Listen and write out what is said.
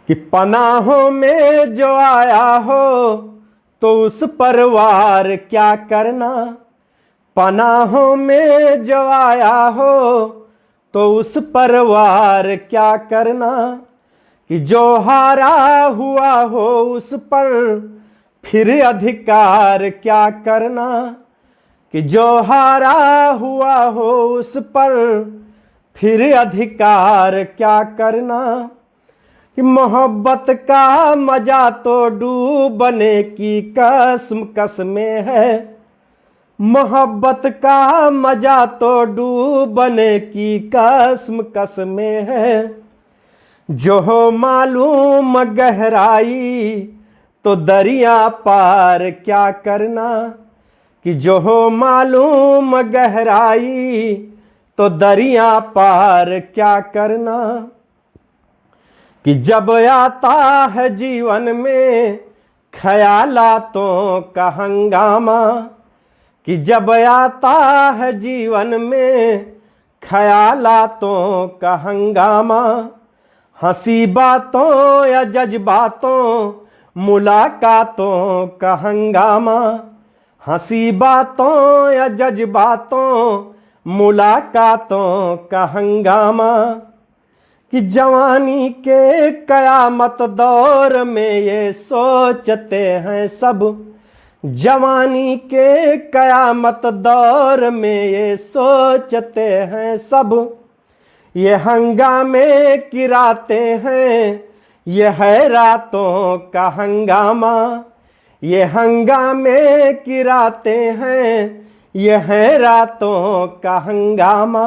कि पनाहों में जो आया हो तो उस पर वार क्या करना। पनाहों में जो आया हो तो उस पर वार क्या करना। कि जो हारा हुआ हो उस पर फिर अधिकार क्या करना। कि जो हारा हुआ हो उस पर फिर अधिकार क्या करना। कि मोहब्बत का मजा तो डूबने की कसम कसमें है। मोहब्बत का मजा तो डूबने की कसम कसमें है। जो हो मालूम गहराई तो दरिया पार क्या करना। कि जो हो मालूम गहराई तो दरिया पार क्या करना। कि जब आता है जीवन में ख्यालातों का हंगामा। कि जब आता है जीवन में ख्यालातों का हंगामा। हंसी बातों या जज्बातों मुलाकातों का हंगामा। हंसी बातों या जज्बातों मुलाकातों का हंगामा। कि जवानी के कयामत दौर में ये सोचते हैं सब। जवानी के कयामत दौर में ये सोचते हैं सब। ये हंगामे की रातें हैं ये है रातों का हंगामा। ये हंगामे की रातें हैं ये है रातों का हंगामा।